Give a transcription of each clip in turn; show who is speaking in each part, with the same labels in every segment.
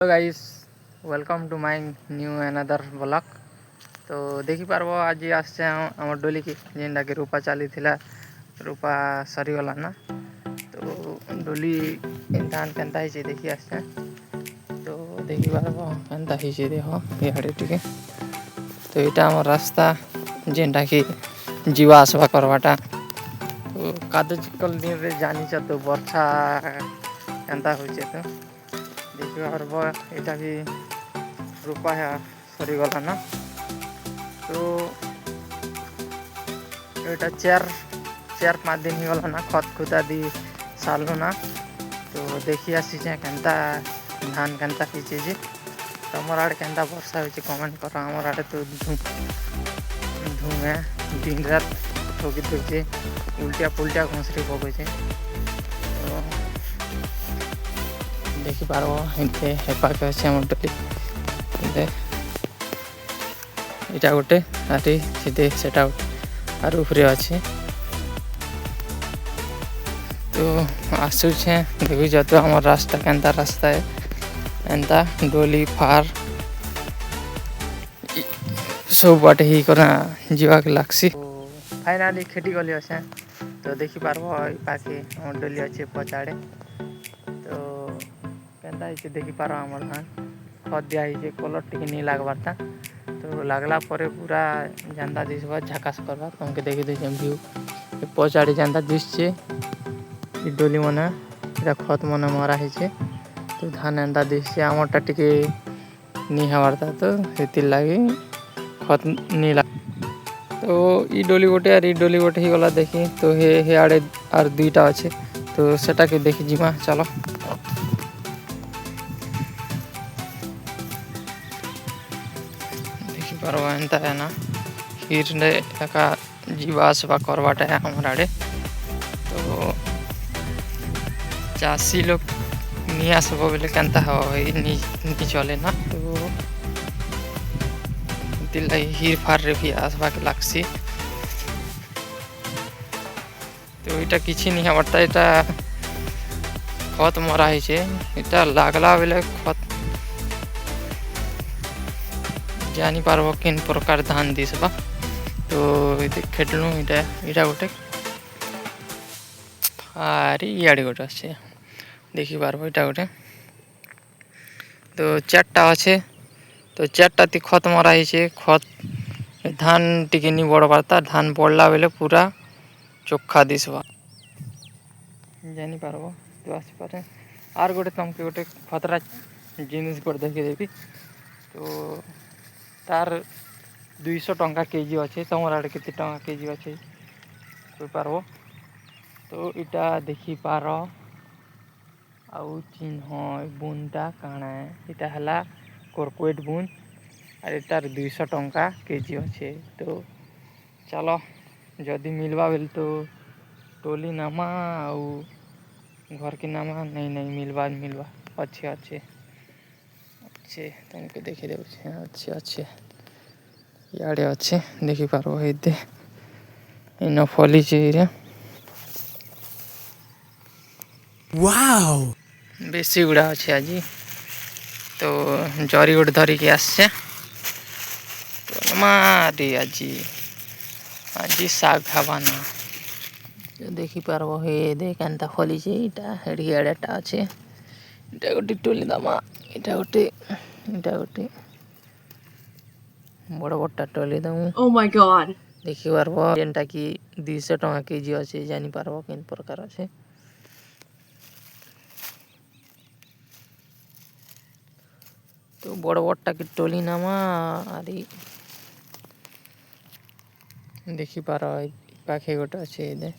Speaker 1: Hello guys, welcome to my new another blog. तो देखी पार्ब आज आसचे आम डोली की जेनटा कि रूपा चली रूपा सरीगला ना। तो डोली धान केन्ता ही देखी आसचे। तो देखी पार्ब केन्ता ही देख इे टे। तो यहाँ आम रास्ता जेनटा कि जीवा आसवा करवाटा। तो कादो चिकल दिन रे जानी तो वर्षा केन्ता हो तो देखिए पार्ब यहाँ भी रूपा है सरीगला ना। तो यहाँ चार चार पाँच दिन ही गला ना खत खुदा दी सालू ना। तो देखी आसी केन्ता धान केन्ता पीछे जी तमर आड़े केन्ता वर्षा हो कमेंट कर। आमर आड़े तो धूमे दिन रात ठोकी दूचे उल्टिया पुल्टिया घुसरी पकड़े। तो देखी पार्ब इतने हेपाके अच्छे आम डोली इटा गोटे आरी सीधे सेटा गोटे आर उपरे अच्छे। तो आसुचे देखुच तो आम रास्ता केन्ता रास्ता है एंता डोली फार सब बाटे ही करना जीवाक लागसी। तो फाइनाली खेती गली अच्छे। तो देखी पार्ब पाखे आम डोली अच्छे पचाड़े। तो केन्ता ही देखी पार्ब आम धान खत दिया कलर टी नहीं लगवार था। तो लगला पर पूरा जानता दिशा झाकास करवा तुमके देखी दे व्यू पचाड़ी जानता दिशे डोली मना इटा खत मना मरा है। तो धान एंता दिशे आमटा टिके नहीं हवारता तो से लगे खत नहीं लग। तो ई डोली गोटे और ई डोली गोटे ही गला देखी। तो हे आड़े और दुईटा अच्छे। तो सेटा के देखी जीमा चलो। देखी पार्ब एंता है ना फिर एका जीवा आसवा करवाटा है हमारे आड़े। तो चाषी लोग नहीं आसब बोले केन्ता हवा नहीं चले ना। तो हिर फार रे भी आसवा के लागसी। तो इटा किसी नहीं हमारता इटा खत मरा है लागला बेले खत जानी पार्ब किन प्रकार धान दिसबा। तो खेलू इटा गोटे आरी इे गोटे अच्छे देखी पार्ब इटा गोटे। तो चार्टा अच्छे। तो चार्टा ती खत मरा है खत धान टिके नहीं बड़ पारता धान बढ़ला बेले पूरा चोखा दिसबा जानी पार्ब। तो आसपारे आर गोटे तुमके गोटे खतरा जिनिस पर देखी देवी। तो तार 200 टंका केजी अच्छे तुम आड़े केते टंका केजी अच्छे कोई पार्ब। तो इटा देखी पार आउ चिन्ह बुनटा काଣା इटा हला कोरकोएट बुन और इटार 200 टंका केजी अच्छे। तो चलो जदि मिलवा बेल तो टोली नामा आउ घर की नामा नहीं मिलवा अच्छे अच्छे अच्छे तुमको देखी दे अच्छे अच्छे इे अच्छे देखी पार्ब ये इन फली रे वाओ बेसी गुड़ा अच्छे आज। तो जरी गोटे धरिकी आसचे। तो मारी आज आज साग खावाना देखी पार्ब हे देख एंता फली इटा हेड़ियाटा अच्छे इटा गोटे टोली दामा इटा गोटे बड़ बड़टा टोली दमु। ओ माय गॉड देखी पार्ब जेनटा कि 200 टंका केजी अच्छे जानी पार्ब किन प्रकार अच्छे। तो बड़ बड़टा की टोली नामा आरी देखी पार पाखे गोटे अच्छे दे।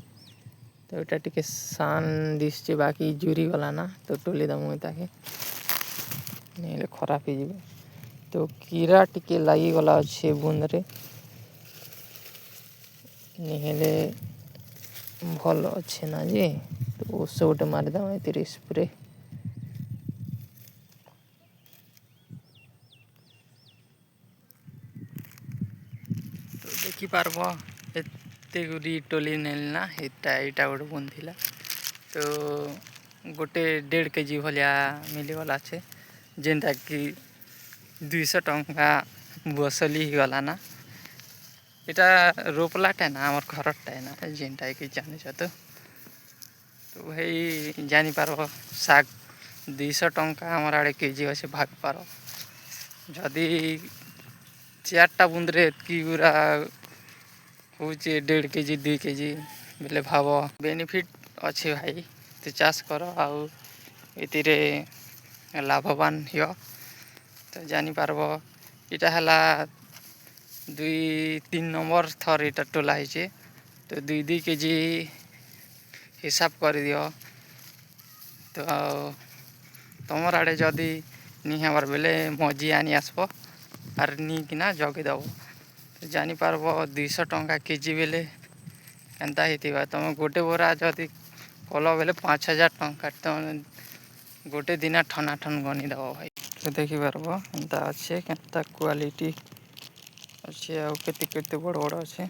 Speaker 1: तो यहाँ टे सान दिशे बाकी जुरी गला ना। तो टोली दमु ताके नहीं खराब ही जीवे। तो कीरा टिके लगी गला अच्छे बुंद रे नहीं भल अच्छे ना जी। तो ओष गोटे मारिदम ये स्प्रे। तो देखी पार्ब एते गुरी टोली नेलना इटा गोटे बुन थिला। तो गोटे 1.5 केजी भलिया मिलीगला अच्छे। जेनटा कि 200 टंका बसली गला ना এটা रोपलाटा ना आमर घरटा ना जेनटा कि जानिछ तो भाई जानी पारब शाग 200 टंका आमर आड़े केजी अच्छे भाग पार जदि 4टा बुंदरे कि पूरा हूँ 1.5 केजी 2 केजी बोले भाव बेनिफिट अच्छे भाई तो चाष कर आउ एतिरे लाभवान हियो तो जानी पारब इटा हला 2-3 नंबर थर इटा टोला है तो 2-2 केजी हिसाब कर दियो तो तुमर आड़े जदि नी हमार बेले मजी आनी आसब आर नी किना जगे दब तो जानी पारब 200 टंका केजी बेले एंता ही तुम गोटे बोरा जदि कल बेले 5000 टंका तुम गोटे दिन ठना ठन गनी दब भाई तो देखी पारब एंता अच्छे केंता क्वालिटी अच्छे आउ केते केते बड़ बड़ अच्छे।